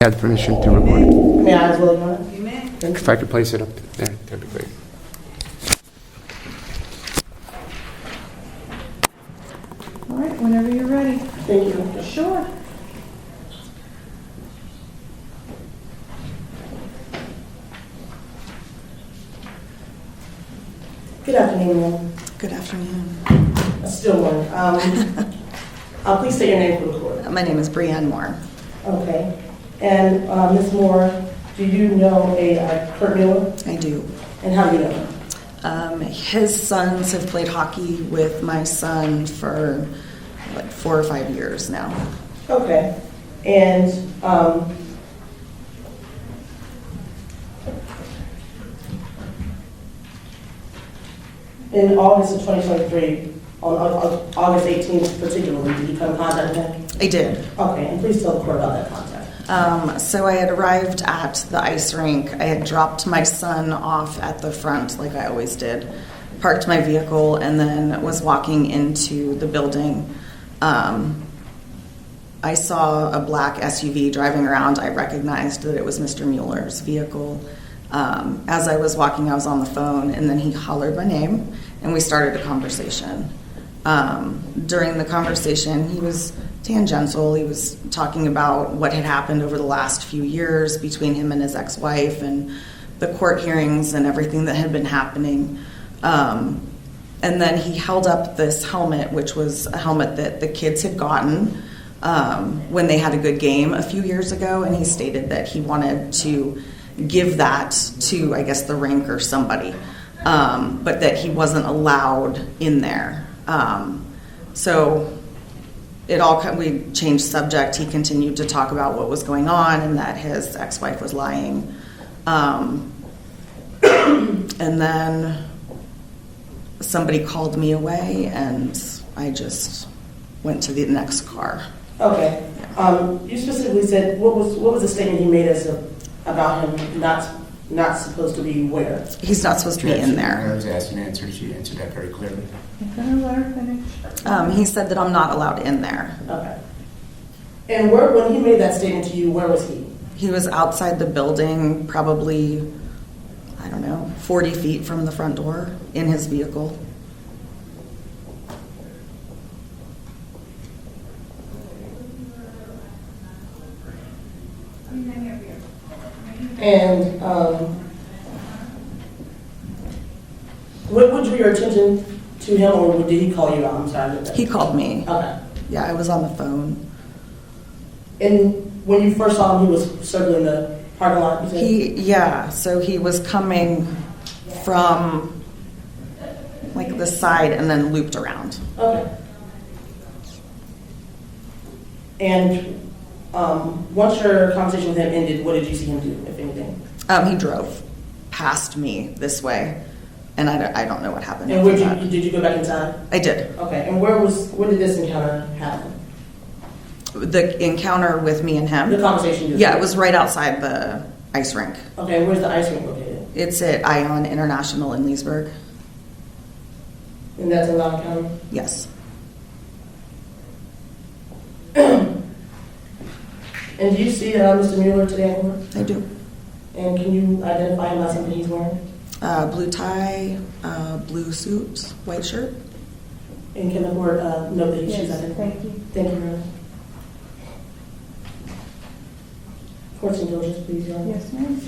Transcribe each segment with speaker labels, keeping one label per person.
Speaker 1: Had permission to record.
Speaker 2: May I as well, Your Honor?
Speaker 3: You may.
Speaker 1: If I could place it up there, that'd be great.
Speaker 3: All right, whenever you're ready.
Speaker 2: Thank you.
Speaker 3: Sure.
Speaker 2: Good afternoon, ma'am.
Speaker 4: Good afternoon.
Speaker 2: Still one. Please state your name for the court.
Speaker 4: My name is Brianne Moore.
Speaker 2: Okay. And Ms. Moore, do you know a Kurt Miller?
Speaker 4: I do.
Speaker 2: And how do you know him?
Speaker 4: His sons have played hockey with my son for like 4 or 5 years now.
Speaker 2: Okay. And in August of 2023, on August 18th particularly, did you come in contact with him?
Speaker 4: I did.
Speaker 2: Okay, and please tell the court about that contact.
Speaker 4: So I had arrived at the ice rink. I had dropped my son off at the front like I always did, parked my vehicle, and then was walking into the building. I saw a black SUV driving around. I recognized that it was Mr. Mueller's vehicle. As I was walking, I was on the phone, and then he hollered my name, and we started a conversation. During the conversation, he was tangential. He was talking about what had happened over the last few years between him and his ex-wife and the court hearings and everything that had been happening. And then he held up this helmet, which was a helmet that the kids had gotten when they had a good game a few years ago, and he stated that he wanted to give that to, I guess, the rink or somebody, but that he wasn't allowed in there. So we changed subject. He continued to talk about what was going on and that his ex-wife was lying. And then somebody called me away, and I just went to the next car.
Speaker 2: Okay. You specifically said, what was the statement he made about him not supposed to be where?
Speaker 4: He's not supposed to be in there.
Speaker 1: I was asking an answer. She answered that very clearly.
Speaker 3: Can I let her finish?
Speaker 4: He said that I'm not allowed in there.
Speaker 2: Okay. And when he made that statement to you, where was he?
Speaker 4: He was outside the building, probably, 40 feet from the front door in his vehicle.
Speaker 2: And what drew your attention to him, or did he call you out? I'm sorry.
Speaker 4: He called me.
Speaker 2: Okay.
Speaker 4: Yeah, I was on the phone.
Speaker 2: And when you first saw him, he was circling the parking lot, you said?
Speaker 4: So he was coming from like the side and then looped around.
Speaker 2: Okay. And once your conversation with him ended, what did you see him do, if anything?
Speaker 4: He drove past me this way, and I don't know what happened.
Speaker 2: And did you go back inside?
Speaker 4: I did.
Speaker 2: Okay. And where did this encounter happen?
Speaker 4: The encounter with me and him?
Speaker 2: The conversation.
Speaker 4: Yeah, it was right outside the ice rink.
Speaker 2: Okay. Where's the ice rink located?
Speaker 4: It's at Ion International in Leesburg.
Speaker 2: And that's in Loudoun County?
Speaker 4: Yes.
Speaker 2: And do you see Mr. Mueller today at work?
Speaker 4: I do.
Speaker 2: And can you identify him by something he's wearing?
Speaker 4: Blue tie, blue suit, white shirt.
Speaker 2: And can the board note that he's
Speaker 3: Yes,
Speaker 2: identified?
Speaker 3: thank you.
Speaker 2: Thank you, Your Honor. Court's indulgence, please, Your Honor.
Speaker 3: Yes, ma'am.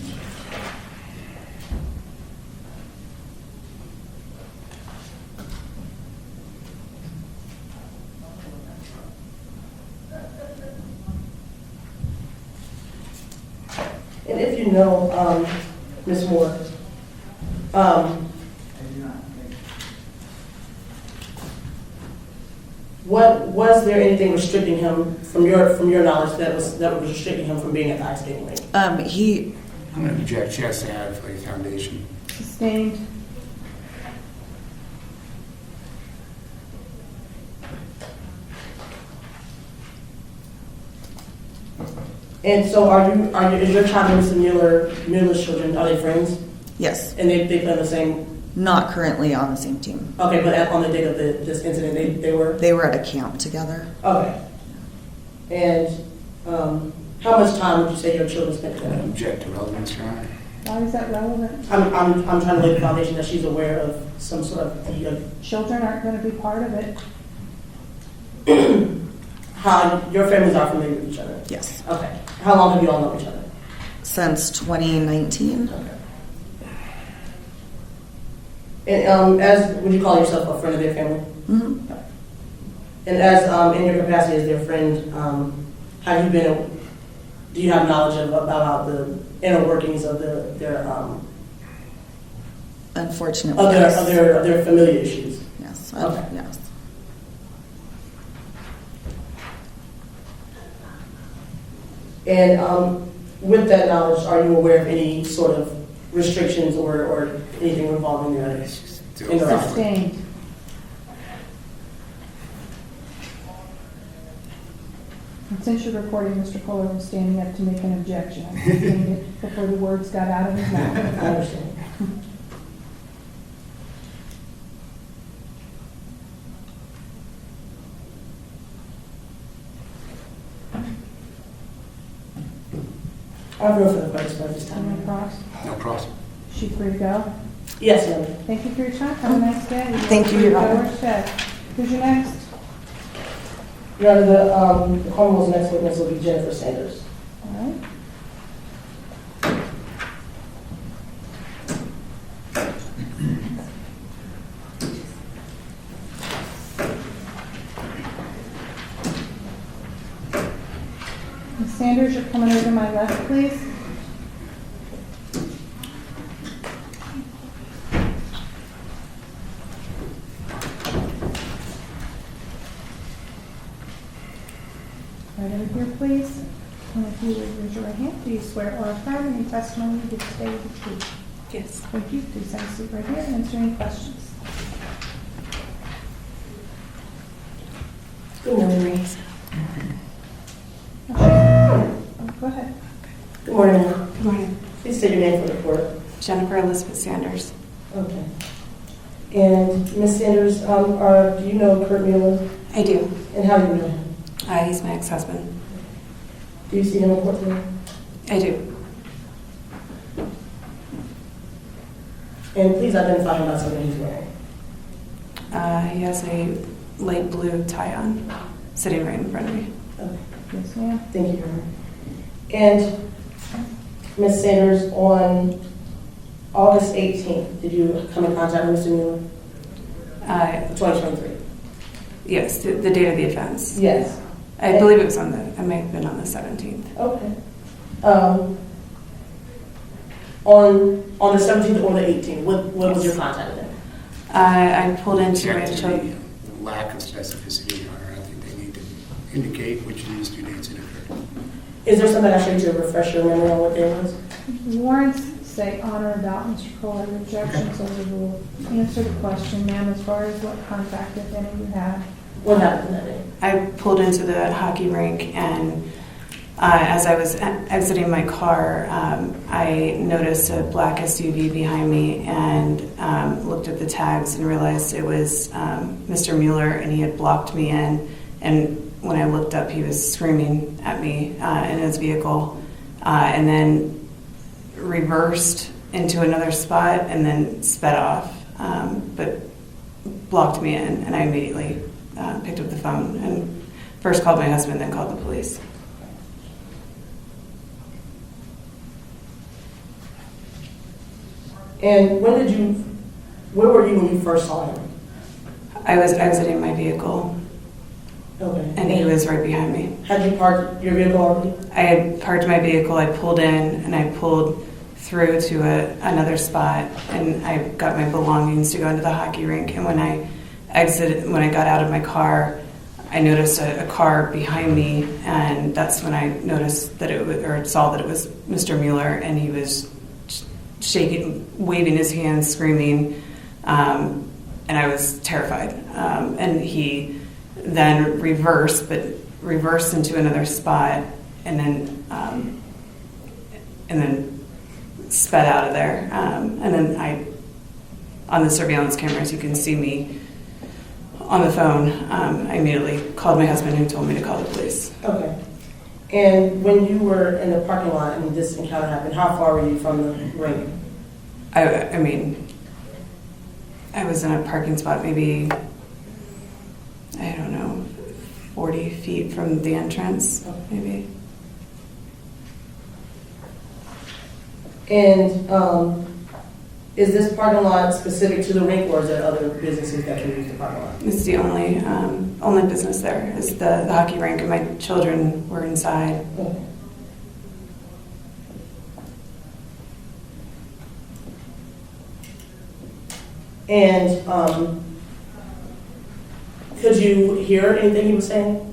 Speaker 2: And if you know, Ms. Moore, was there anything restricting him from your knowledge that was restricting him from being at the ice skating rink?
Speaker 1: I'm going to object. She has to have a foundation.
Speaker 3: Sustained.
Speaker 2: And so, is your child and Mr. Mueller's children, are they friends?
Speaker 4: Yes.
Speaker 2: And they play on the same?
Speaker 4: Not currently on the same team.
Speaker 2: Okay, but on the date of this incident, they were?
Speaker 4: They were at a camp together.
Speaker 2: Okay. And How much time would you say your children spent
Speaker 1: I
Speaker 2: together?
Speaker 1: object to relevance, Your Honor.
Speaker 3: Why is that relevant?
Speaker 2: I'm trying to lay the foundation that she's aware of some sort of
Speaker 3: Children aren't going to be part of it.
Speaker 2: how your families are familiar with each other.
Speaker 4: Yes.
Speaker 2: Okay. How long have you all known each other?
Speaker 4: Since 2019.
Speaker 2: Okay. And as would you call yourself a friend of their family?
Speaker 4: Mm-hmm.
Speaker 2: And as in your capacity as their friend, have you been? Do you have knowledge about the inner workings of their
Speaker 4: Unfortunately,
Speaker 2: of
Speaker 4: yes.
Speaker 2: their familiar issues?
Speaker 4: Yes.
Speaker 2: Okay.
Speaker 4: Yes.
Speaker 2: And with that knowledge, are you aware of any sort of restrictions or anything involving their interaction?
Speaker 3: Sustained. And since you're recording, Mr. Kohler was standing up to make an objection. I sustained it before the words got out of his
Speaker 2: I
Speaker 3: mouth.
Speaker 2: understand. I have no further questions at this
Speaker 3: Anyone
Speaker 2: time.
Speaker 3: cross?
Speaker 1: No cross.
Speaker 3: She free to go?
Speaker 2: Yes, ma'am.
Speaker 3: Thank you for your time. Have a nice day.
Speaker 4: Thank you,
Speaker 3: Free to
Speaker 4: Your
Speaker 3: go
Speaker 4: Honor.
Speaker 3: instead. Who's your next?
Speaker 2: Your Honor, the Commonwealth's next witness will be Jennifer Sanders.
Speaker 3: All right. Ms. Sanders, you're coming over to my left, please. Right over here, please. And if you would raise your right hand, do you swear or affirm any testimony you give today is the truth?
Speaker 2: Yes.
Speaker 3: Thank you. Please have a seat right here and answer any questions.
Speaker 2: Good morning, Reese.
Speaker 3: Go ahead.
Speaker 2: Good morning, ma'am.
Speaker 5: Good morning.
Speaker 2: Please state your name for the court.
Speaker 5: Jennifer Elizabeth Sanders.
Speaker 2: Okay. And Ms. Sanders, do you know Kurt Mueller?
Speaker 5: I do.
Speaker 2: And how do you know him?
Speaker 5: He's my ex-husband.
Speaker 2: Do you see him in court today?
Speaker 5: I do.
Speaker 2: And please identify him by something he's wearing.
Speaker 5: He has a light blue tie on, sitting right in front of me.
Speaker 2: Okay.
Speaker 3: Yes, ma'am.
Speaker 2: Thank you, Your Honor. And Ms. Sanders, on August 18th, did you come in contact with Mr. Mueller? 2023.
Speaker 5: Yes, the date of the offense.
Speaker 2: Yes.
Speaker 5: I believe it was it may have been on the 17th.
Speaker 2: Okay. On the 17th or the 18th, what was your contact with him?
Speaker 5: I pulled into my
Speaker 1: Object to
Speaker 5: children.
Speaker 1: the lack of specificity, Your Honor. I think they need to indicate which of these two dates it occurred.
Speaker 2: Is there something I should do to refresh your memory on what day it was?
Speaker 3: Warrants say on or about Mr. Kohler. Objections overruled. Answer the question, ma'am, as far as what contact, if any, you had.
Speaker 2: What happened that day?
Speaker 5: I pulled into the hockey rink, and as I was exiting my car, I noticed a black SUV behind me and looked at the tags and realized it was Mr. Mueller, and he had blocked me in. And when I looked up, he was screaming at me in his vehicle, and then reversed into another spot and then sped off, but blocked me in, and I immediately picked up the phone and first called my husband, then called the police.
Speaker 2: And where were you when you first saw him?
Speaker 5: I was exiting my vehicle,
Speaker 2: Okay.
Speaker 5: and he was right behind me.
Speaker 2: Had you parked your vehicle already?
Speaker 5: I had parked my vehicle, I pulled in, and I pulled through to another spot, and I got my belongings to go into the hockey rink. And when I got out of my car, I noticed a car behind me, and that's when I noticed that saw that it was Mr. Mueller, and he was shaking, waving his hands, screaming, and I was terrified. And he then reversed into another spot, and then sped out of there. And then on the surveillance cameras, you can see me on the phone. I immediately called my husband, who told me to call the police.
Speaker 2: Okay. And when you were in the parking lot and this encounter happened, how far were you from the rink?
Speaker 5: I mean, I was in a parking spot maybe, I don't know, 40 feet from the entrance, maybe.
Speaker 2: And is this parking lot specific to the rink, or is there other businesses that can use the parking lot?
Speaker 5: It's the only business there is the hockey rink, and my children were inside.
Speaker 2: Okay. And could you hear anything he was saying?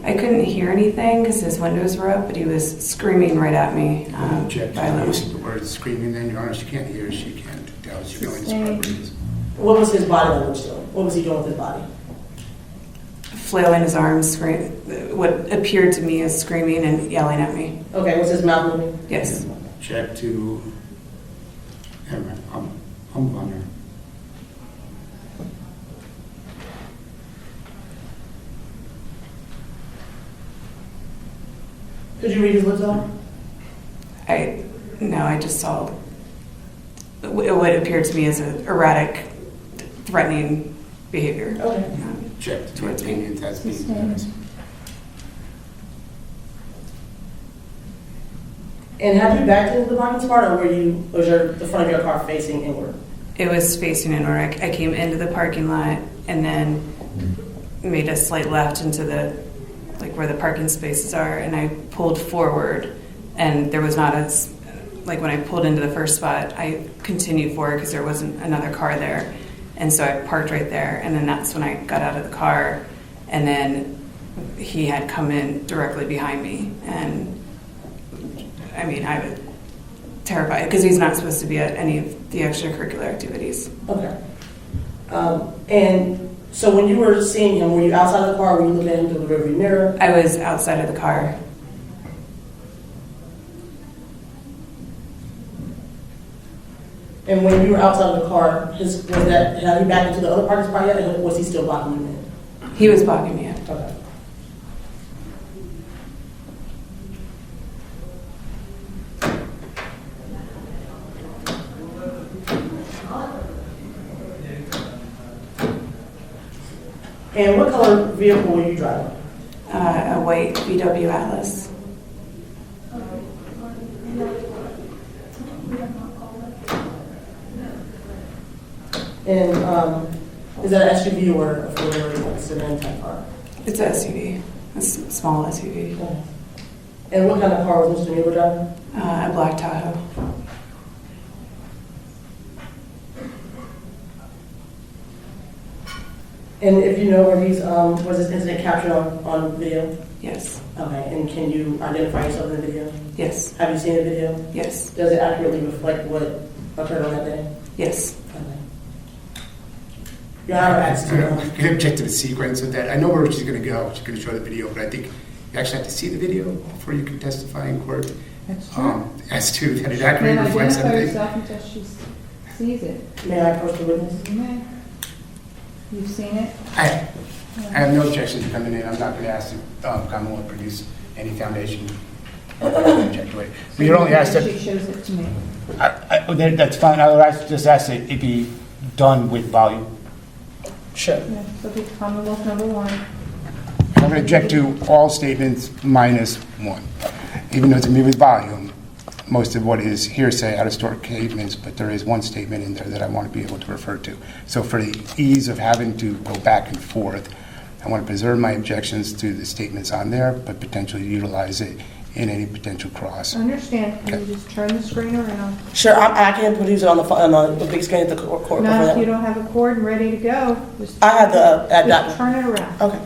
Speaker 5: I couldn't hear anything because his windows were up, but he was screaming right at me.
Speaker 1: Object to
Speaker 5: violently.
Speaker 1: using the word screaming, then, Your Honor, she can't hear, she can't tell, she feeling his.
Speaker 2: What was his body language doing? What was he doing with his body?
Speaker 5: Flailing his arms, what appeared to me as screaming and yelling at me.
Speaker 2: Okay, was his mouth moving?
Speaker 5: Yes.
Speaker 1: Check to, never mind, I'm on her.
Speaker 2: Could you read his lips off?
Speaker 5: No, I just saw what appeared to me as an erratic, threatening behavior.
Speaker 2: Okay.
Speaker 1: Check to
Speaker 5: Towards me.
Speaker 1: maintain it as being.
Speaker 3: Sustained.
Speaker 2: And had you backed into the parking spot, or was the front of your car facing inward?
Speaker 5: It was facing inward. I came into the parking lot and then made a slight left into where the parking spaces are, and I pulled forward, and there was not when I pulled into the first spot, I continued forward because there wasn't another car there, and so I parked right there, and then that's when I got out of the car, and then he had come in directly behind me, and I mean, I was terrified because he's not supposed to be at any of the extracurricular activities.
Speaker 2: Okay. And so when you were seeing him, were you outside of the car, or were you looking at him through the rearview mirror?
Speaker 5: I was outside of the car.
Speaker 2: And when you were outside of the car, had he backed into the other parking spot yet, or was he still blocking you in?
Speaker 5: He was blocking me in.
Speaker 2: Okay. And what color vehicle were you driving?
Speaker 5: A white VW Atlas.
Speaker 2: And is that an SUV or a four-wheeler, sedan type car?
Speaker 5: It's a SUV, small SUV.
Speaker 2: Okay. And what kind of car was Mr. Mueller driving?
Speaker 5: A black Tahoe.
Speaker 2: And if you know where was this incident captured on video?
Speaker 5: Yes.
Speaker 2: Okay, and can you identify yourself in the video?
Speaker 5: Yes.
Speaker 2: Have you seen the video?
Speaker 5: Yes.
Speaker 2: Does it accurately reflect what occurred on that day?
Speaker 5: Yes.
Speaker 2: Okay. Your Honor, asked
Speaker 1: I
Speaker 2: to,
Speaker 1: can object to the sequence of that. I know where she's going to go. She's going to show the video, but I think you actually have to see the video before you can testify in court.
Speaker 3: That's true.
Speaker 1: As to that it accurately
Speaker 3: Can't
Speaker 1: reflects
Speaker 3: identify
Speaker 1: everything.
Speaker 3: yourself until she sees it.
Speaker 2: may I approach the witness?
Speaker 3: You may. You've seen it?
Speaker 1: I have no objection to coming in. I'm not going to ask the Commonwealth to produce any foundation. Object to it. But you're only asked
Speaker 3: She
Speaker 1: to,
Speaker 3: shows it to me.
Speaker 6: That's fine, I would just ask that it be done with volume.
Speaker 2: Sure.
Speaker 3: Yeah, so the Commonwealth number one.
Speaker 1: I'm going to object to all statements minus one. Even though it's me with volume, most of what is hearsay out of stored statements, but there is one statement in there that I want to be able to refer to. So for the ease of having to go back and forth, I want to preserve my objections to the statements on there, but potentially utilize it in any potential cross.
Speaker 3: I understand. Can you just turn the screen around?
Speaker 2: Sure, I can produce it on the big screen at the court.
Speaker 3: Now, if you don't have a cord and ready to go, just,
Speaker 2: I have the
Speaker 3: just
Speaker 2: adapter.
Speaker 3: turn it around.
Speaker 2: Okay.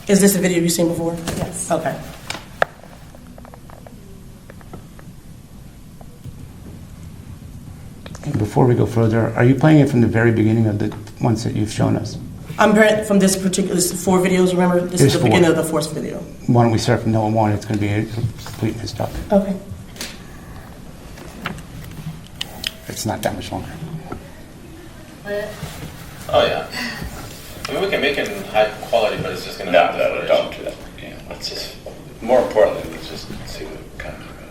Speaker 2: Is this a video you've seen before?
Speaker 5: Yes.
Speaker 2: Okay.
Speaker 6: Before we go further, are you playing it from the very beginning of the ones that you've shown us?
Speaker 2: I'm from this particular, this is 4 videos, remember? This
Speaker 6: There's
Speaker 2: is the
Speaker 6: 4.
Speaker 2: beginning of the 4th video.
Speaker 6: Why don't we start from number 1? It's going to be a complete new stuff.
Speaker 2: Okay.
Speaker 6: It's not that much longer.
Speaker 7: Oh, yeah. I mean, we can make it in high quality, but it's just gonna.
Speaker 8: No, don't do that. Yeah, let's just, more importantly, let's just see what kind of goes.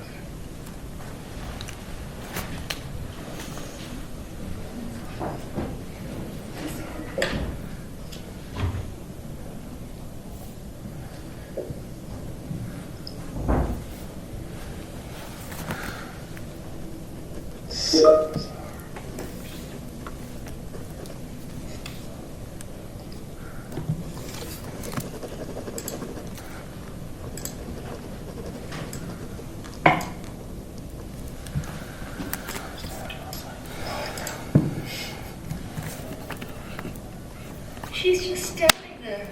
Speaker 9: She's just standing there.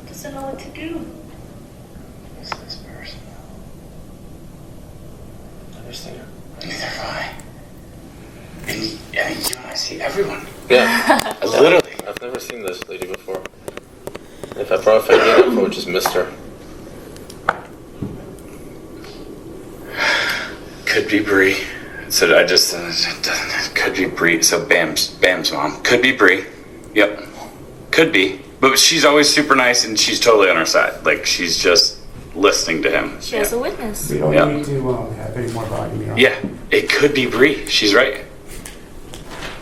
Speaker 9: Doesn't know what to do.
Speaker 8: Who's this person?
Speaker 7: Never seen her.
Speaker 8: Neither have I. And I think you and I see everyone.
Speaker 7: Yeah.
Speaker 8: Literally.
Speaker 7: I've never seen this lady before. If I did, I probably just missed her.
Speaker 8: Could be Bree. So I just, it could be Bree. So Bam's mom. Could be Bree. Yep. Could be. But she's always super nice and she's totally on our side. Like, she's just listening to him.
Speaker 9: She has a witness.
Speaker 1: We don't
Speaker 8: Yeah.
Speaker 1: need to have any more volume, you know?
Speaker 8: Yeah, it could be Bree. She's right.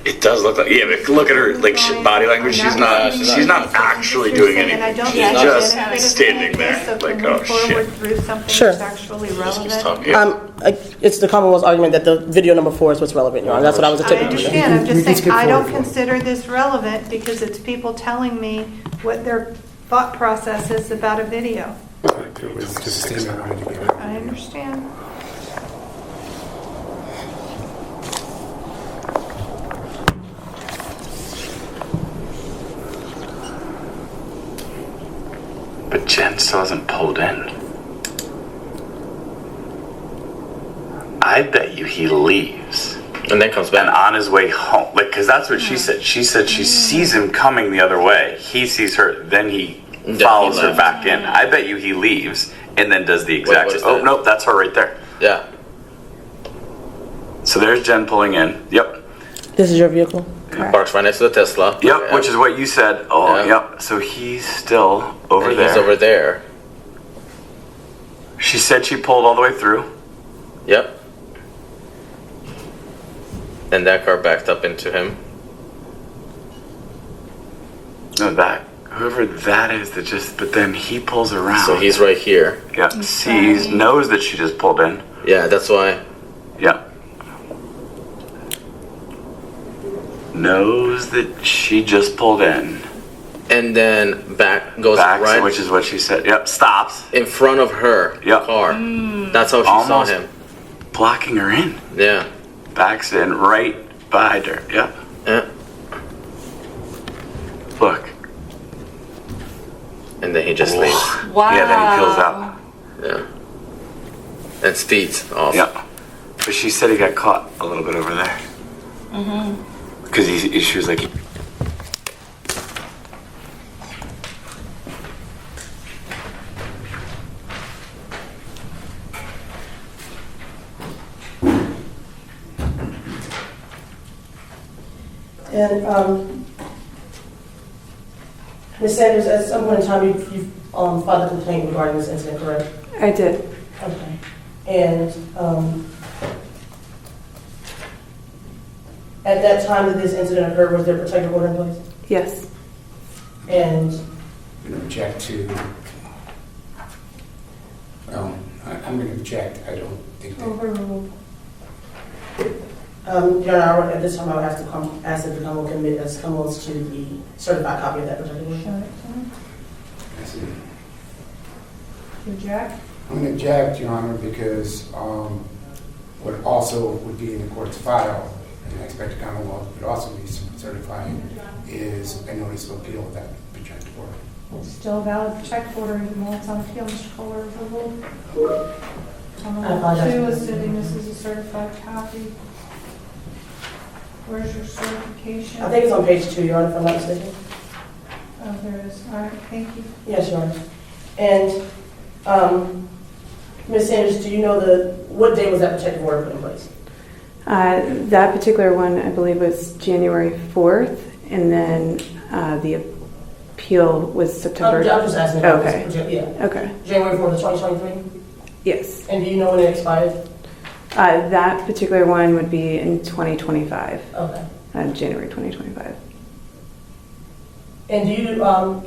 Speaker 8: It does look like, yeah, but look at her, like, body language. She's not actually doing anything. She's just standing there, like, oh, shit.
Speaker 10: Through something
Speaker 2: Sure.
Speaker 10: that's actually
Speaker 7: Just
Speaker 10: relevant.
Speaker 7: talking.
Speaker 8: Yeah.
Speaker 2: It's the Commonwealth's argument that the video number 4 is what's relevant, Your Honor. That's what I was
Speaker 10: I
Speaker 2: attempting to do.
Speaker 10: understand, I'm
Speaker 1: We
Speaker 10: just
Speaker 1: can
Speaker 10: saying,
Speaker 1: skip
Speaker 10: I don't
Speaker 1: forward.
Speaker 10: consider this relevant because it's people telling me what their thought process is about a video.
Speaker 1: It was just a statement I wanted to give.
Speaker 10: I understand.
Speaker 8: But Jen still hasn't pulled in. I bet you he leaves.
Speaker 7: And then comes
Speaker 8: And
Speaker 7: back.
Speaker 8: on his way home, like, because that's what she said. She said she sees him coming the other way. He sees her, then he
Speaker 7: Then
Speaker 8: follows
Speaker 7: he
Speaker 8: her
Speaker 7: left.
Speaker 8: back in. I bet you he leaves and then does the exact.
Speaker 7: what is
Speaker 8: Oh
Speaker 7: that?
Speaker 8: nope, that's her right there.
Speaker 7: Yeah.
Speaker 8: So there's Jen pulling in. Yep,
Speaker 2: This is your vehicle?
Speaker 7: Parks right next to the Tesla.
Speaker 8: yep.
Speaker 7: Yeah.
Speaker 8: Which is what you said. Oh,
Speaker 7: Yeah.
Speaker 8: yep. So he's still over
Speaker 7: And
Speaker 8: there.
Speaker 7: He's over there.
Speaker 8: She said she pulled all the way through.
Speaker 7: Yep. And that car backed up into him.
Speaker 8: No, that whoever that is that just. But then he pulls around.
Speaker 7: So he's right here.
Speaker 8: Yeah. Sees, knows that she just pulled in.
Speaker 7: Yeah, that's why.
Speaker 8: Yeah. Knows that she just pulled in.
Speaker 7: And then goes
Speaker 8: Backs,
Speaker 7: right
Speaker 8: which is what she said. Yep, stops.
Speaker 7: in front of her
Speaker 8: Yep.
Speaker 7: car. That's how she
Speaker 8: Almost.
Speaker 7: saw him.
Speaker 8: Blocking her in.
Speaker 7: Yeah.
Speaker 8: Backs in right behind her. Yep.
Speaker 7: Yeah.
Speaker 8: Look.
Speaker 7: And then he just leaves.
Speaker 9: Wow.
Speaker 8: Yeah, then he peels out.
Speaker 7: Yeah. And speeds off.
Speaker 8: Yep. But she said he got caught a little bit over there. Because she was like,
Speaker 2: And, Ms. Sanders, at some point in time, you've filed a complaint regarding this incident, correct?
Speaker 5: I did.
Speaker 2: Okay. And at that time that this incident occurred, was there a protective order in place?
Speaker 5: Yes.
Speaker 2: And
Speaker 1: I'm going to object to, well, I'm going to object. I don't think that.
Speaker 3: Overruled.
Speaker 2: Your Honor, at this time, I would have to ask that the Commonwealth commit as Commonwealth to the certified copy of that protective order.
Speaker 3: Show it to me.
Speaker 1: That's it.
Speaker 3: Reject.
Speaker 1: I'm going to object, Your Honor, because what also would be in the court's file, and I expect the Commonwealth would also be certified, is a notice of appeal of that protective order.
Speaker 3: Still a valid protective order, even though it's on appeal, Mr. Kohler, overruled.
Speaker 2: I apologize.
Speaker 3: 2 is sitting, this is a certified copy. Where's your certification?
Speaker 2: I think it's on page 2, Your Honor, if I'm not mistaken.
Speaker 3: Oh, there it is. All right, thank you.
Speaker 2: Yes, Your Honor. And Ms. Sanders, do you know what day was that protective order put in place?
Speaker 5: That particular one, I believe, was January 4th, and then the appeal was September.
Speaker 2: I'm just asking.
Speaker 5: Okay.
Speaker 2: Yeah.
Speaker 5: Okay.
Speaker 2: January 4th, 2023?
Speaker 5: Yes.
Speaker 2: And do you know when it expired?
Speaker 5: That particular one would be in 2025,
Speaker 2: Okay.
Speaker 5: January 2025.
Speaker 2: And do you,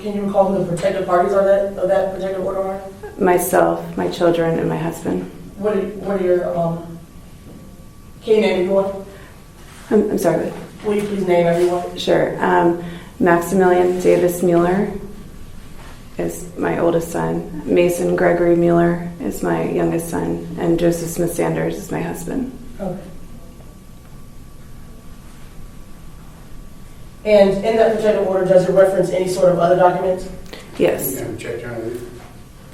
Speaker 2: can you recall who the protected parties are of that protective order are?
Speaker 5: Myself, my children, and my husband.
Speaker 2: What are your, can you name everyone?
Speaker 5: I'm sorry,
Speaker 2: Will you please name everyone?
Speaker 5: but sure. Maximilian Davis Mueller is my oldest son. Mason Gregory Mueller is my youngest son. And Joseph Smith Sanders is my husband.
Speaker 2: Okay. And in that protective order, does it reference any sort of other documents?
Speaker 5: Yes.
Speaker 1: Check, John, it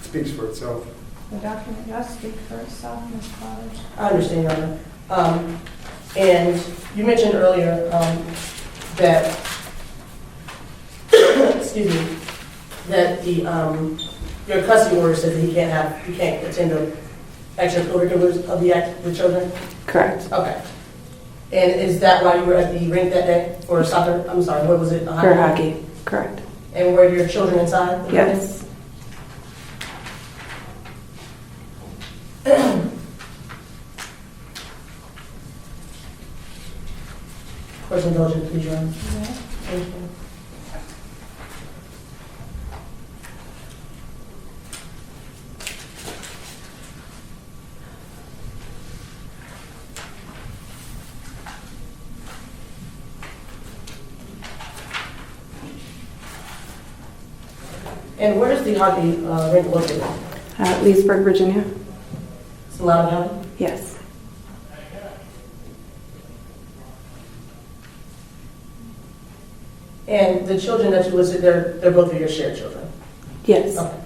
Speaker 1: speaks for itself.
Speaker 3: The document does speak for itself, Ms. Potters.
Speaker 2: I understand, Your Honor. And you mentioned earlier that, excuse me, that the your custody order says that he can't attend the extracurriculars of the children.
Speaker 5: Correct.
Speaker 2: Okay. And is that why you were at the rink that day for soccer? I'm sorry, what was it?
Speaker 5: For hockey. Correct.
Speaker 2: And were your children inside? the
Speaker 5: Yes.
Speaker 2: Course indulgence, please, Your Honor.
Speaker 3: Yeah.
Speaker 2: Thank you. And where is the hockey rink located?
Speaker 5: Leesburg, Virginia.
Speaker 2: It's in Loudoun County?
Speaker 5: Yes.
Speaker 2: And the children that you listed, they're both of your shared children?
Speaker 5: Yes.
Speaker 2: Okay.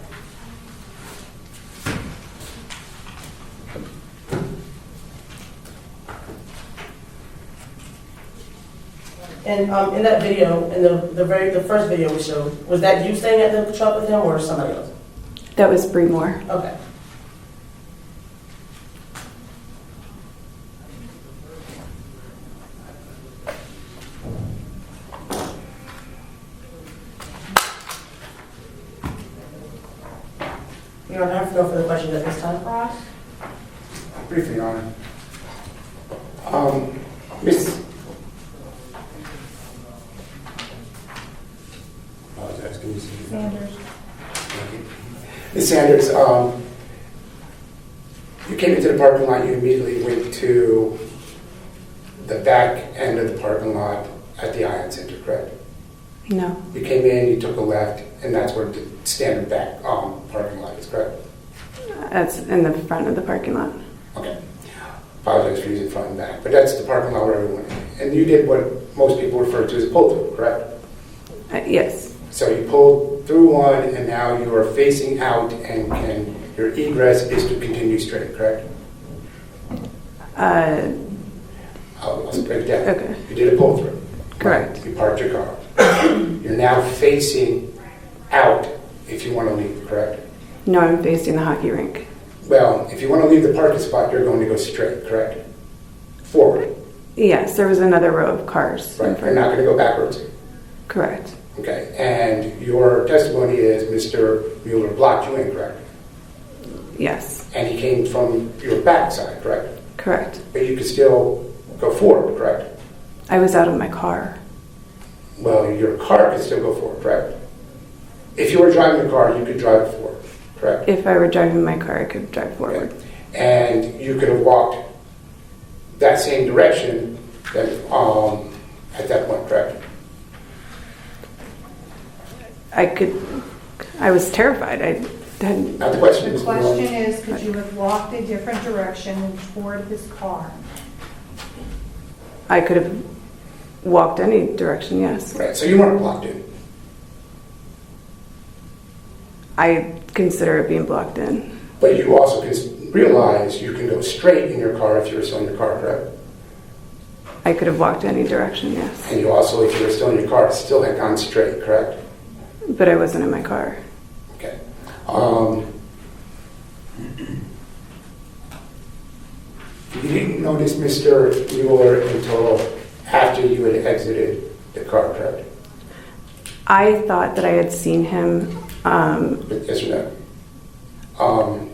Speaker 2: And in that video, in the first video we showed, was that you staying at the truck with him or somebody else?
Speaker 5: That was Bree Moore.
Speaker 2: Okay. You don't have to go for the questions at this time.
Speaker 3: Ross?
Speaker 1: Briefly, Your Honor. Miss... Apologize, can you see?
Speaker 3: Sanders?
Speaker 1: Ms. Sanders, you came into the parking lot, you immediately went to the back end of the parking lot at the Ion Center, correct?
Speaker 5: No.
Speaker 1: You came in, you took a left, and that's where the standard back parking lot is, correct?
Speaker 5: That's in the front of the parking lot.
Speaker 1: Okay. Apologize for using front and back, but that's the parking lot where everyone is. And you did what most people refer to as a pull-through, correct?
Speaker 5: Yes.
Speaker 1: So you pulled through one, and now you are facing out, and your egress is to continue straight, correct? I'll break it down.
Speaker 5: Okay.
Speaker 1: You did a pull-through.
Speaker 5: Correct.
Speaker 1: Right? You parked your car. You're now facing out if you want to leave, correct?
Speaker 5: No, I'm facing the hockey rink.
Speaker 1: Well, if you want to leave the parking spot, you're going to go straight, correct? Forward.
Speaker 5: Yes, there was another row of cars.
Speaker 1: Right. You're not going to go backwards.
Speaker 5: Correct.
Speaker 1: Okay. And your testimony is Mr. Mueller blocked you in, correct?
Speaker 5: Yes.
Speaker 1: And he came from your back side, correct?
Speaker 5: Correct.
Speaker 1: But you could still go forward, correct?
Speaker 5: I was out of my car.
Speaker 1: Well, your car could still go forward, correct? If you were driving the car, you could drive forward, correct?
Speaker 5: If I were driving my car, I could drive forward.
Speaker 1: Okay. And you could have walked that same direction that, at that point, correct?
Speaker 5: I was terrified. I hadn't.
Speaker 1: Now the question
Speaker 3: The
Speaker 1: is...
Speaker 3: question is, could you have walked a different direction and toward his car?
Speaker 5: I could have walked any direction, yes.
Speaker 1: Right, so you weren't blocked in.
Speaker 5: I consider it being blocked in.
Speaker 1: But you also can realize you can go straight in your car if you were still in your car, correct?
Speaker 5: I could have walked any direction, yes.
Speaker 1: And you also, if you were still in your car, still had gone straight, correct?
Speaker 5: But I wasn't in my car.
Speaker 1: Okay. You didn't notice Mr. Mueller until after you had exited the car, correct?
Speaker 5: I thought that I had seen him.
Speaker 1: Yes or no?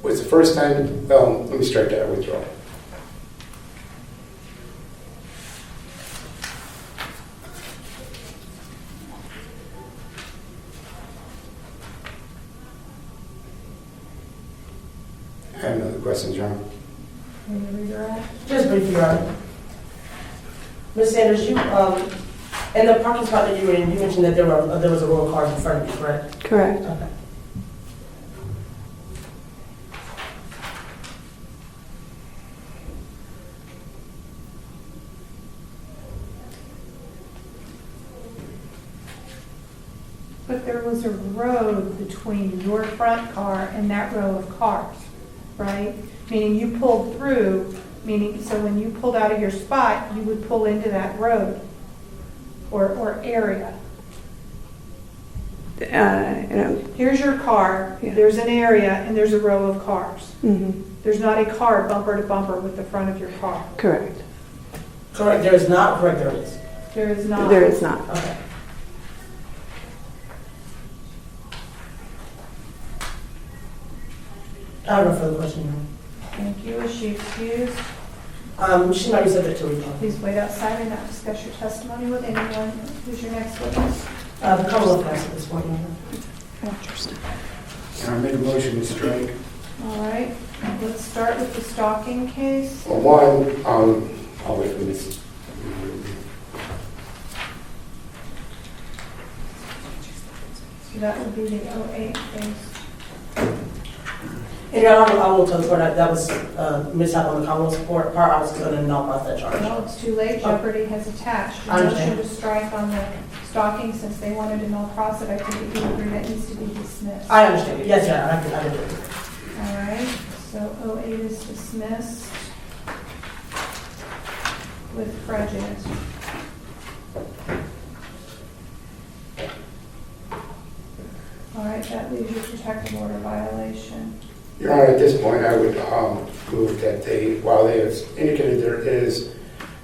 Speaker 1: Was the first time, well, let me strike that, I withdraw. I have no other questions, Your Honor.
Speaker 3: Can you read your act?
Speaker 2: Just briefly, Your Honor. Ms. Sanders, you, in the parking spot that you were in, you mentioned that there was a row of cars in front of you, correct?
Speaker 5: Correct.
Speaker 2: Okay.
Speaker 3: But there was a road between your front car and that row of cars, right? Meaning you pulled through, meaning, so when you pulled out of your spot, you would pull into that road or area. Here's your car,
Speaker 5: Yeah.
Speaker 3: there's an area, and there's a row of cars.
Speaker 5: Mm-hmm.
Speaker 3: There's not a car bumper to bumper with the front of your car.
Speaker 5: Correct.
Speaker 2: Correct, there is not, correct, there is.
Speaker 3: There is not.
Speaker 5: There is not.
Speaker 2: Okay. I have no further question, Your Honor.
Speaker 3: Thank you. Is she excused?
Speaker 2: She might be subject to recall.
Speaker 3: Please wait outside and not discuss your testimony with anyone. Who's your next witness?
Speaker 2: The Commonwealth counsel at this point, Your Honor.
Speaker 1: Can I make a motion to strike?
Speaker 3: All right, let's start with the stalking case.
Speaker 1: Well, one, I'll wait for this.
Speaker 3: So that would be the 08 case.
Speaker 2: And Your Honor, I will tell the court that was mishap on the Commonwealth's part. I was going to nullify that charge.
Speaker 3: No, it's too late. Jeopardy has attached.
Speaker 2: I
Speaker 3: A motion
Speaker 2: understand.
Speaker 3: to strike on the stalking, since they wanted to null process, I think you agree that needs to be dismissed.
Speaker 2: I understand. Yes, Your Honor, I do.
Speaker 3: All right, so 08 is dismissed with prejudice. All right, that leaves your protective order violation.
Speaker 1: Your Honor, at this point, I would move that while they have indicated there is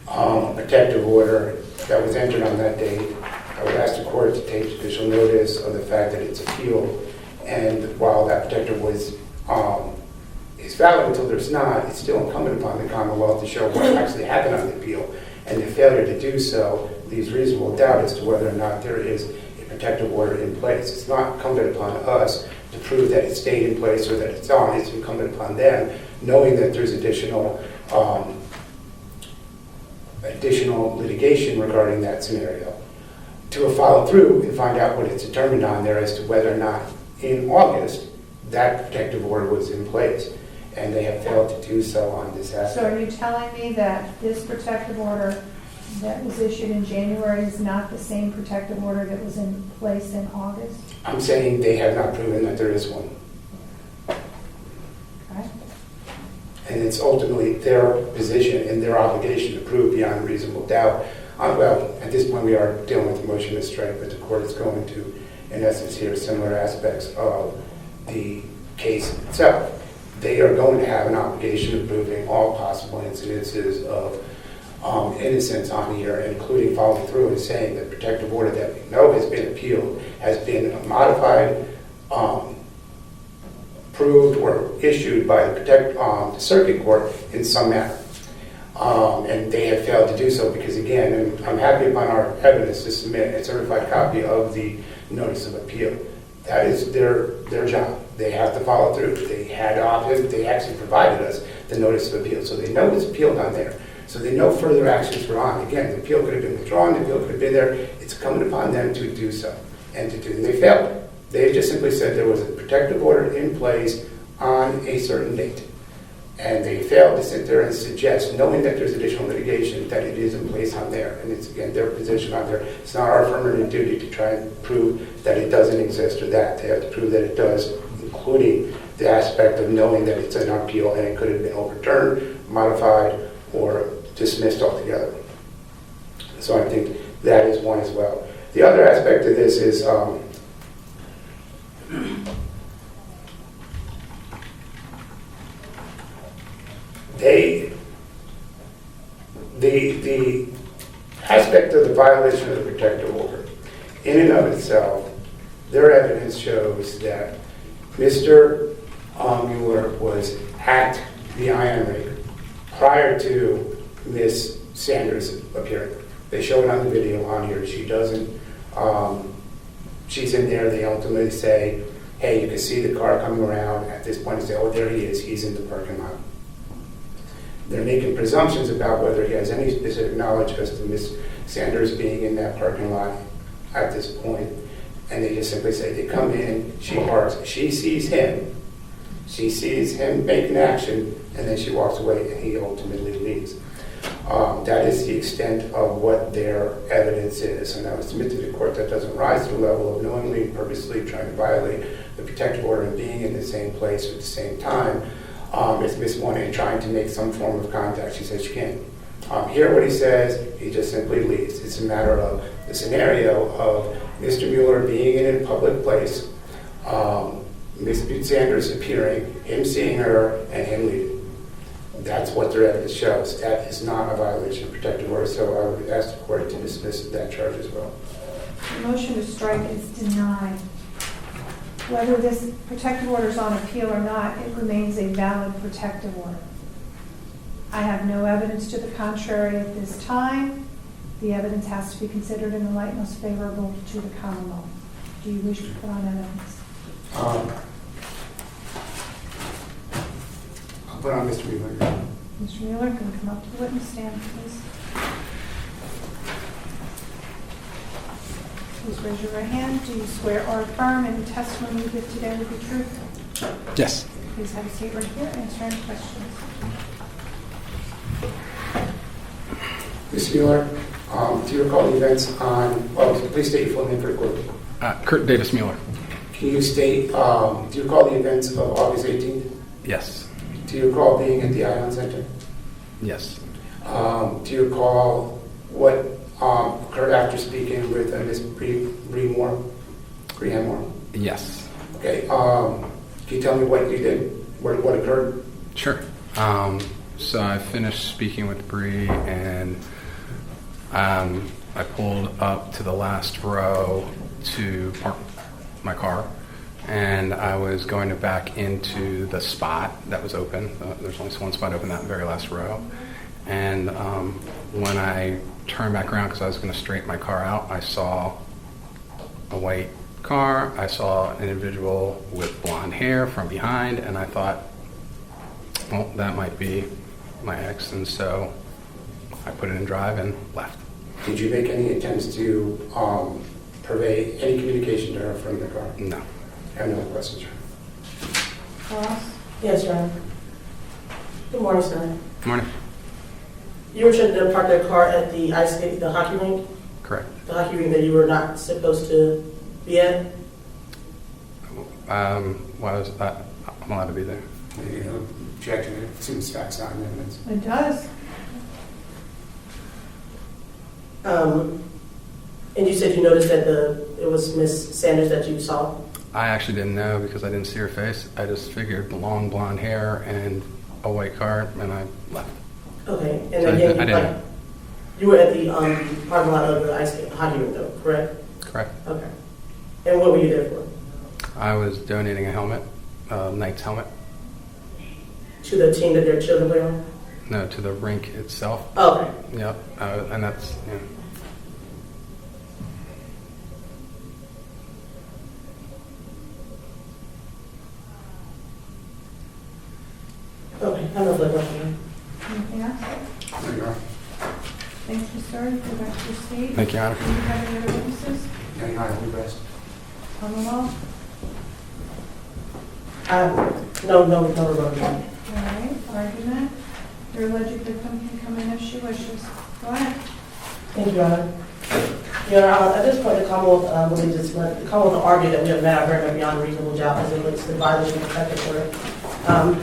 Speaker 1: a protective order that was entered on that date, I would ask the court to take judicial notice of the fact that it's appealed. And while that protective was is valid until there's not, it's still incumbent upon the Commonwealth to show what actually happened on the appeal. And the failure to do so leaves reasonable doubt as to whether or not there is a protective order in place. It's not incumbent upon us to prove that it stayed in place or that it's on. It's incumbent upon them, knowing that there's additional litigation regarding that scenario, to follow through and find out what it's determined on there as to whether or not in August that protective order was in place. And they have failed to do so on this aspect.
Speaker 3: So are you telling me that this protective order that was issued in January is not the same protective order that was in place in August?
Speaker 1: I'm saying they have not proven that there is one.
Speaker 3: Okay.
Speaker 1: And it's ultimately their position and their obligation to prove beyond reasonable doubt. Well, at this point we are dealing with a motion to strike, but the court is going to, in essence, hear similar aspects of the case itself. They are going to have an obligation of proving all possible incidences of innocence on here, including following through and saying that protective order that we know has been appealed has been modified, approved, or issued by the circuit court in some manner. And they have failed to do so because, again, and I'm happy upon our evidence to submit a certified copy of the notice of appeal. That is their job. They have to follow through. They actually provided us the notice of appeal, so they know it's appealed on there. So they know further actions were on. Again, the appeal could have been withdrawn, the appeal could have been there. It's incumbent upon them to do so, and they failed. They just simply said there was a protective order in place on a certain date. And they failed to sit there and suggest, knowing that there's additional litigation, that it is in place on there. And it's, again, their position on there. It's not our affirmative duty to try and prove that it doesn't exist or that. They have to prove that it does, including the aspect of knowing that it's an appeal and it could have been overturned, modified, or dismissed altogether. So I think that is one as well. The other aspect of this is the aspect of the violation of the protective order in and of itself, their evidence shows that Mr. Mueller was at the IM rig prior to Miss Sanders appearing. They show it on the video on here. She doesn't, she's in there. They ultimately say, hey, you can see the car coming around. At this point, they say, oh, there he is. He's in the parking lot. They're making presumptions about whether he has any specific knowledge as to Miss Sanders being in that parking lot at this point. And they just simply say, they come in, she parks, she sees him making action, and then she walks away and he ultimately leaves. That is the extent of what their evidence is. And I would submit to the court that doesn't rise to the level of knowingly, purposely trying to violate the protective order and being in the same place at the same time. It's Miss Monet trying to make some form of contact. She says she can't hear what he says. He just simply leaves. It's a matter of the scenario of Mr. Mueller being in a public place, Miss Sanders appearing, him seeing her, and him leaving. That's what their evidence shows. That is not a violation of protective order, so I would ask the court to dismiss that charge as well.
Speaker 3: The motion to strike is denied. Whether this protective order is on appeal or not, it remains a valid protective order. I have no evidence to the contrary at this time. The evidence has to be considered in the light most favorable to the Commonwealth. Do you wish to put on evidence?
Speaker 1: I'll put on Mr. Mueller.
Speaker 3: Mr. Mueller, can you come up to the witness stand, please? Please raise your right hand. Do you swear or affirm any testimony you give today will be truthful?
Speaker 11: Yes.
Speaker 3: Please have a seat right here. Answer any questions.
Speaker 1: Mr. Mueller, do you recall the events on, well, please state your full name for the court.
Speaker 11: Kurt Davis Mueller.
Speaker 1: Can you state, do you recall the events of August 18th?
Speaker 11: Yes.
Speaker 1: Do you recall being at the Ion Center?
Speaker 11: Yes.
Speaker 1: Do you recall what occurred after speaking with Ms. Bree-Moore?
Speaker 11: Yes.
Speaker 1: Okay. Can you tell me what you did? What occurred?
Speaker 11: Sure. So I finished speaking with Bree, and I pulled up to the last row to park my car, and I was going to back into the spot that was open. There's only one spot open, that very last row. And when I turned back around, because I was going to straighten my car out, I saw a white car. I saw an individual with blonde hair from behind, and I thought, well, that might be my ex, and so I put it in drive and left.
Speaker 1: Did you make any attempts to purvey any communication to her from the car?
Speaker 11: No.
Speaker 1: I have no questions.
Speaker 3: Ross?
Speaker 2: Yes, Your Honor. Good morning, sir.
Speaker 11: Good morning.
Speaker 2: You were trying to park their car at the ice skate, the hockey rink?
Speaker 11: Correct.
Speaker 2: The hockey rink that you were not supposed to be at?
Speaker 11: Why was that? I'm allowed to be there.
Speaker 1: Objection. It seems facts not in evidence.
Speaker 3: It does.
Speaker 2: And you said you noticed that it was Miss Sanders that you saw?
Speaker 11: I actually didn't know because I didn't see her face. I just figured long blonde hair and a white car, and I left.
Speaker 2: Okay, and
Speaker 11: So
Speaker 2: again,
Speaker 11: I didn't.
Speaker 2: you were at the parking lot of the ice skate hockey rink, though, correct?
Speaker 11: Correct.
Speaker 2: Okay. And what were you there for?
Speaker 11: I was donating a helmet, Knight's helmet.
Speaker 2: To the team that their children play on?
Speaker 11: No, to the rink itself.
Speaker 2: Oh, okay.
Speaker 11: Yep. And that's, yeah.
Speaker 2: Okay, I have no further questions.
Speaker 3: Anything else?
Speaker 1: There you are.
Speaker 3: Thank you, sir. Go back to your seat.
Speaker 11: Thank you, Your Honor.
Speaker 3: Do you have any other witnesses?
Speaker 1: Yeah, you are. We rest.
Speaker 3: Commonwealth?
Speaker 2: No, rebuttal.
Speaker 3: All right, argument. Your alleged victim can come in if she wishes. Go ahead.
Speaker 2: Thank you, Your Honor. Your Honor, at this point, the Commonwealth believes the Commonwealth will argue that we have met our burden beyond a reasonable doubt as it relates to the violation of protective order.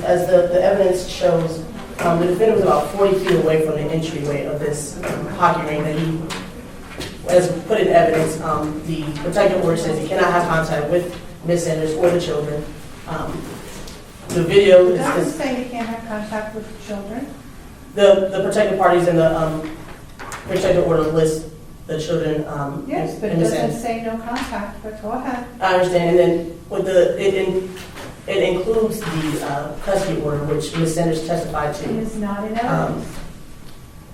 Speaker 2: As the evidence shows, the defendant was about 40 feet away from the entryway of this hockey rink that he has put in evidence. The protective order says he cannot have contact with Ms. Sanders or the children. The video
Speaker 3: It doesn't
Speaker 2: is
Speaker 3: say you can't have contact with children.
Speaker 2: the protective parties in the protective order list the children.
Speaker 3: Yes, but it
Speaker 2: in the
Speaker 3: doesn't
Speaker 2: sense.
Speaker 3: say no contact, but go ahead.
Speaker 2: I understand, and then with it includes the custody order, which Ms. Sanders testified
Speaker 3: It
Speaker 2: to.
Speaker 3: is not in evidence.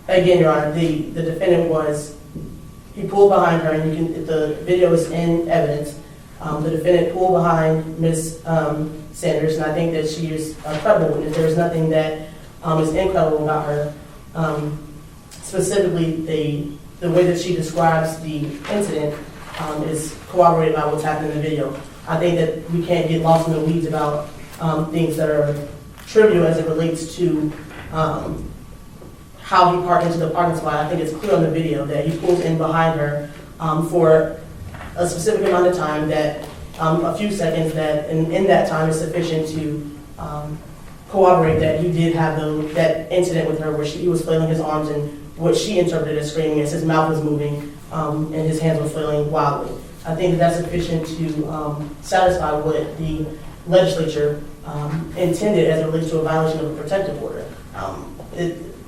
Speaker 2: Again, Your Honor, the defendant he pulled behind her, and the video is in evidence. The defendant pulled behind Ms. Sanders, and I think that she is a credible witness. There is nothing that is incredible about her. Specifically, the way that she describes the incident is corroborated by what's happened in the video. I think that we can't get lost in the weeds about things that are trivial as it relates to how he parked into the parking spot. I think it's clear on the video that he pulls in behind her for a specific amount of time, that a few seconds, that in that time is sufficient to corroborate that he did have that incident with her where he was flailing his arms and what she interpreted as screaming as his mouth was moving and his hands were flailing wildly. I think that's sufficient to satisfy what the legislature intended as it relates to a violation of a protective order.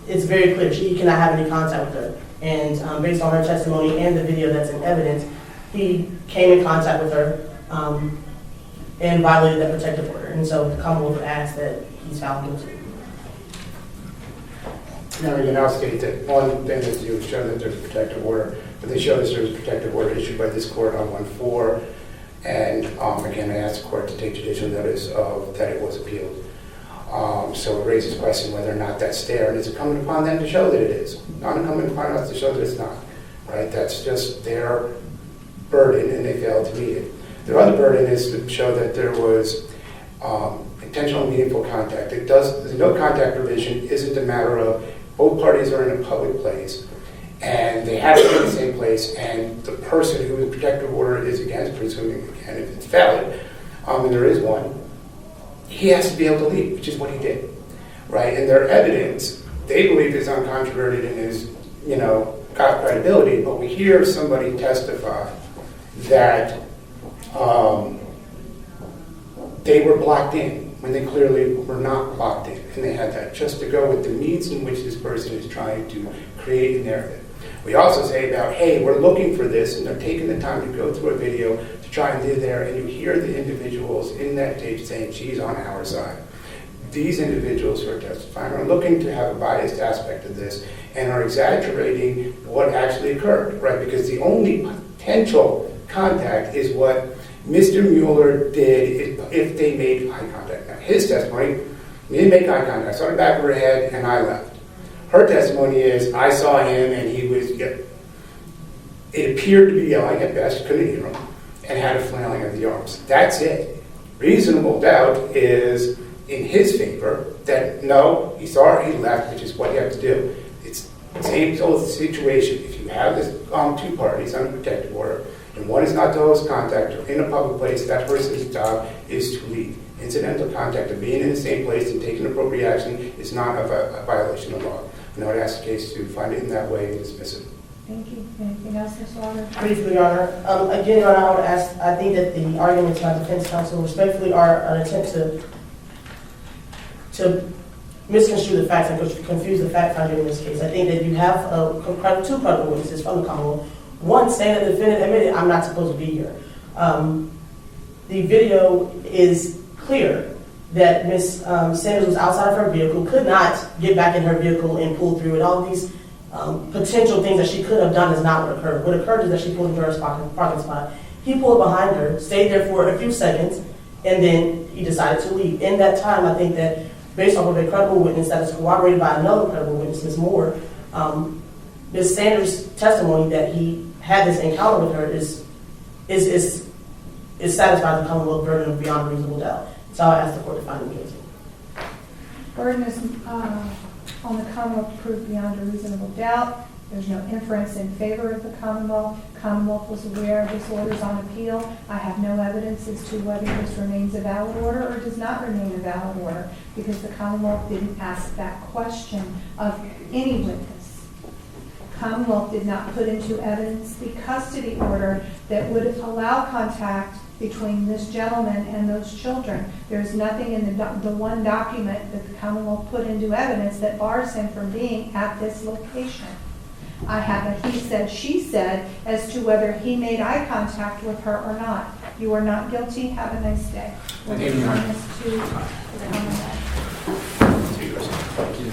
Speaker 2: It's very clear he cannot have any contact with her, and based on her testimony and the video that's in evidence, he came in contact with her and violated that protective order, and so the Commonwealth asks that he's found guilty.
Speaker 1: Now, again, I'll state that one thing that you show that there's a protective order, but they show that there's a protective order issued by this court on 1/4, and again, I asked the court to take judicial notice of that it was appealed. So it raises the question whether or not that's there, and it's incumbent upon them to show that it is. Not incumbent upon us to show that it's not, right? That's just their burden, and they failed to meet it. Their other burden is to show that there was intentional and meaningful contact. The no contact provision isn't a matter of both parties are in a public place, and they have to be in the same place, and the person who the protective order is against, presuming, again, if it's valid, and there is one, he has to be able to leave, which is what he did, right? And their evidence, they believe is uncontroverted and is, got credibility, but we hear somebody testify that they were blocked in when they clearly were not blocked in, and they had that just to go with the means in which this person is trying to create a narrative. We also say about, hey, we're looking for this, and they're taking the time to go through a video to try and live there, and you hear the individuals in that tape saying, she's on our side. These individuals who are testifying are looking to have a biased aspect of this and are exaggerating what actually occurred, right? Because the only potential contact is what Mr. Mueller did if they made eye contact. Now, his testimony, he didn't make eye contact. I saw the back of her head and I left. Her testimony is, I saw him and he was, it appeared to be yelling at best, couldn't hear him, and had a flailing of the arms. That's it. Reasonable doubt is in his favor that no, he saw her, he left, which is what you have to do. It's the same sort of situation. If you have this two parties on a protective order, and one is not to host contact or in a public place, that person's job is to leave. Incidental contact of being in the same place and taking appropriate action is not a violation of law. And I would ask the case to find it in that way and dismiss it.
Speaker 3: Thank you. Anything else, Ms. Walker?
Speaker 2: Briefly, Your Honor. Again, Your Honor, I would ask, I think that the arguments by defense counsel respectfully are an attempt to misconstrue the facts and confuse the fact finder in this case. I think that you have two credible witnesses from the Commonwealth. One saying that the defendant admitted, I'm not supposed to be here. The video is clear that Ms. Sanders was outside of her vehicle, could not get back in her vehicle and pull through, and all of these potential things that she could have done is not what occurred. What occurred is that she pulled into her parking spot. He pulled behind her, stayed there for a few seconds, and then he decided to leave. In that time, I think that based off of a credible witness that is corroborated by another credible witness, Ms. Moore, Ms. Sanders' testimony that he had this encounter with her is satisfied the Commonwealth burden of beyond a reasonable doubt. So I ask the court to find him guilty.
Speaker 3: Burden is on the Commonwealth to prove beyond a reasonable doubt. There's no inference in favor of the Commonwealth. Commonwealth was aware of this order is on appeal. I have no evidence as to whether this remains a valid order or does not remain a valid order because the Commonwealth didn't ask that question of any witness. Commonwealth did not put into evidence the custody order that would allow contact between this gentleman and those children. There's nothing in the one document that the Commonwealth put into evidence that bars him from being at this location. I have a he said, she said as to whether he made eye contact with her or not. You are not guilty. Have a nice day.
Speaker 6: Thank you, Your Honor.
Speaker 3: Witness to the common law.
Speaker 6: Thank you.